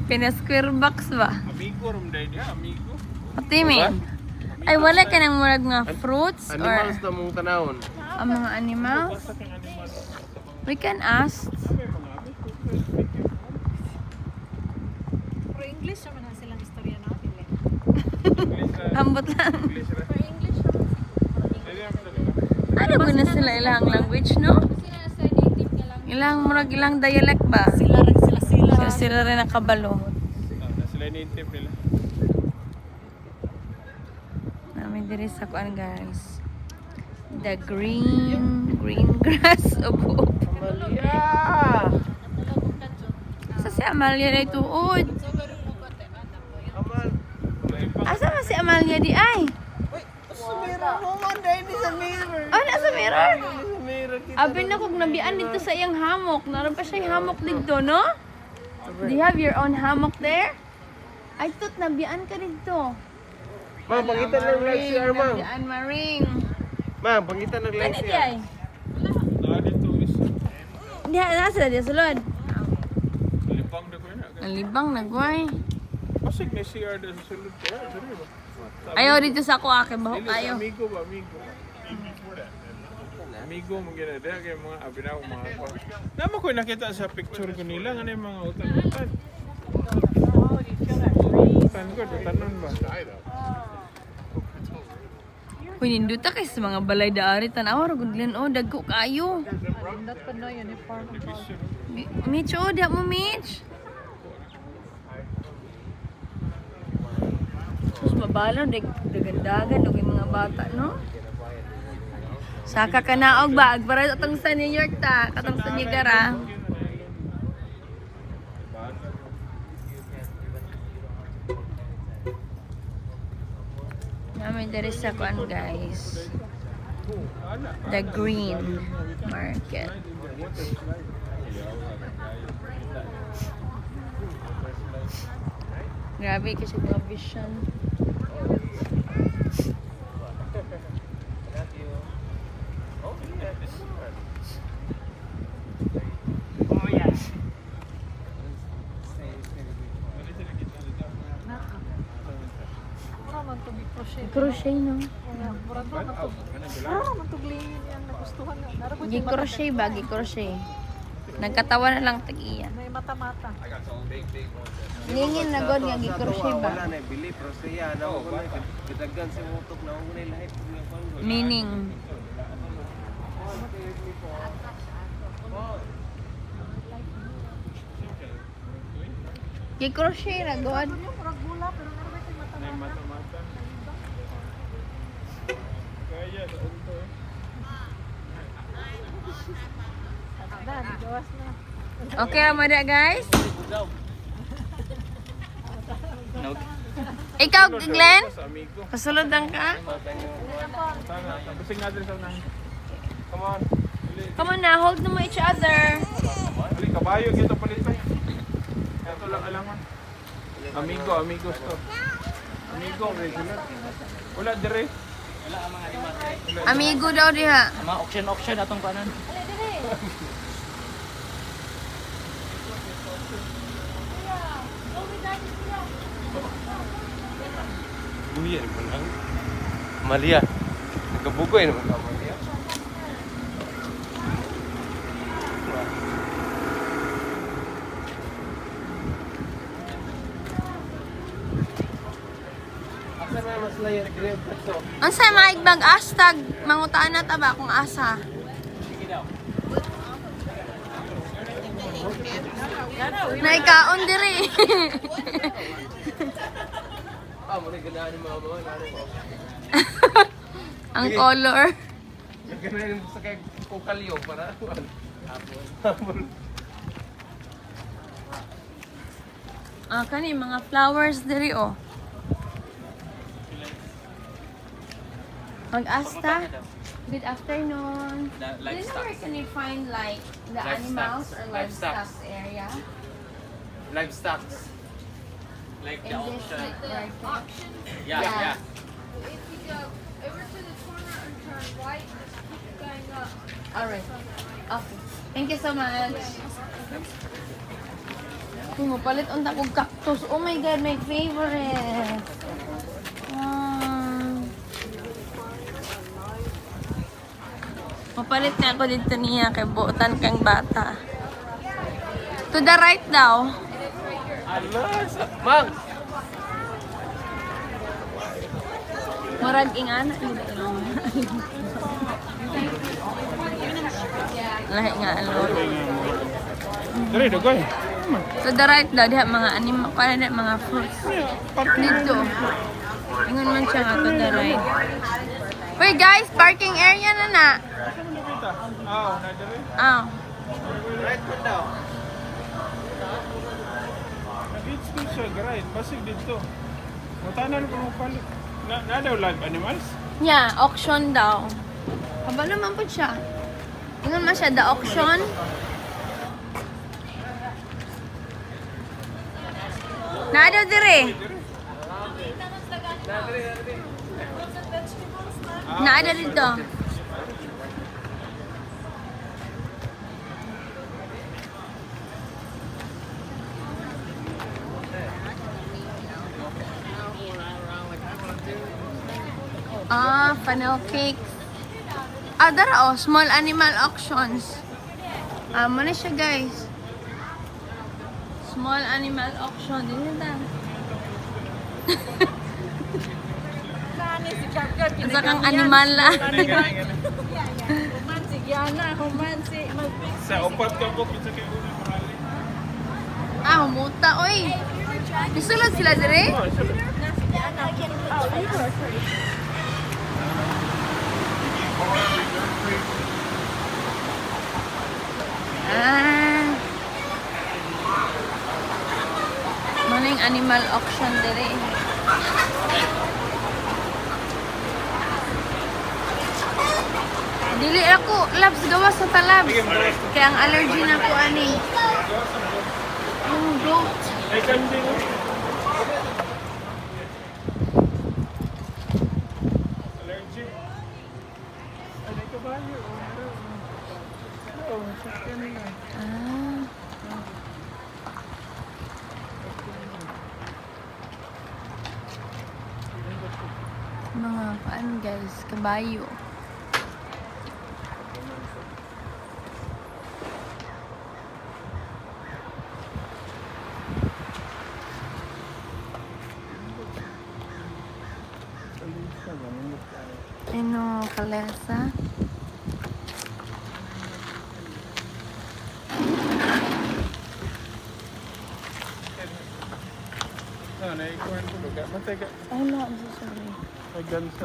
Pina-square box ba? Amigo rum day dia, amigo. Pati min. Ay, wala ka ng murag nga fruits or Animals na mong tanawon. ang mga animals? We can ask. For English naman na silang istorya natin eh. Ambot lang. For English Ano ba na sila ilang language, no? sila sa native nga lang. Ilang murag ilang dialect ba? Sila rin sila. So, sila rin nakabalo. Sila native nila. Namin diri sa kuan, guys. The green grass of hope. Amalia! Asa si Amalia na ituod? Amal! Asa man si Amalia di ay? Sa mirror mo man, dahil di sa mirror. Oh, nasa mirror? Sa mirror kita. Abin na kung nabian dito sa iyang hammock. Naroon pa siya yung hammock dito, no? Do you have your own hammock there? I thought nabian ka dito. Ma'am, pangitan ng live CR, ma'am. Nabian, Maring. Ma'am, pangitan ng live Ano di CR. ay? Na dito is Di, nasa di sulod. libang na ko na. Ang libang nagway. Pasig na CR sa sulod ko. Dali ba? Ayaw dito sa ako akin. Bahok Dili, sa kayo. amigo ba, amigo. Amigo mo gina dahil kay mga abinaw mga ko. Naman ko nakita sa picture ko nila nga yung mga utan-utan. Utan ko, utanon ba? Uy, ninduta kay sa mga balay daari. Tanawa, ragudlan o, dagko kayo. Not pa no uniform. Mitch, o, diyak mo, Mitch. Sus, mabalaw, dagandagan, yung mga bata, no? Saka ka naog ba? Para atong sa New York ta, katong sa Niagara. Namin diri sa kuan, guys. The Green Market. Grabe kasi mga vision. Mura man to be crochet. Crochet, no? Mura man to glingin yan nagustuhan na. Narabot yung Gi-crochet ba? Gi-crochet. Nagkatawa na lang tag-iya. may mata-mata. Ningin na god nga gi-crochet ba? Wala na, bili, pero siya, nawa ko na, kitagan si Mutok, nawa ko na lahat. Meaning. Gi-crochet na god. Yung murag gula pero narabot yung May mata-mata. mata-mata. Kaya sa unto. Dan, gawas na. Okay, amada guys. Ikaw, Glenn? Sa amigo. Kasulod lang ka? Sana, busing natin sa unahan. Come on. Come on na, hold mo each other. Balik, kabayo, gito palit pa. Ito lang alangan. Amigo, amigo store. Amigo, regular. Wala dire. Amigo daw diha. Mga auction atong kanan. Buya, manang. Amalia. Nagkabugoy naman ka, Amalia. Asa na mas layer grab to? Unsay maigbag hashtag mangutaan na ta ba kung asa? Naikaon diri. Ah, muna ganahan ng mga mga laro ko. Ang color. Ganahan sa kay Kukalyo para hapon. Kani mga flowers diri oh. Mag-asta. Good afternoon. Do you know where can you find like the animals or livestock area? Livestock. Like In this like market? Yeah. If you go over to the corner and turn right, just keep going up. Alright. Okay. Thank you so much. Uy, mapalit unta kong cactus. Oh my God, my favorite. Wow. Mapalit na ako dito niya kay buotan kang bata. To the right daw. Mang! Murag ingana. Lahi nga alor. Dali, dagoy. To the right daw, diha mga anima, para diha mga fruits. Dito. Ingon man siya nga to the right. Wait guys, parking area na na. Nadali. Ah. Right mo daw. Nag-eats ko siya, right. Basig dito. Mutanan ko mo palit. Na daw live animals? Yeah, auction daw. Haba naman po siya. Ingon man siya, the auction. Nado dire. Naada dito. Ah, funnel cakes. Ah, dara oh, small animal auctions. Ah, muna siya guys. Small animal auction. Dito ta. Nani si Gagad. Isa kang animal la. Human si Giana. Human si... Sa upat ka po, kita kayo una marali. Ah, humuta oy. Isulod sila dire? Ah. Maning animal auction dire. Dili ako labs gawas sa talabs. Kaya ang allergy na ko ani. Yung goat. Ay, kambing. Allergy. Ano ka ba yun? Oo, sakyan na. Ah. Mga paano guys, kabayo. Ano, kalesa? Naikuhan ko ba? Matay ka. Ay, no, I'm so sorry. May gansa.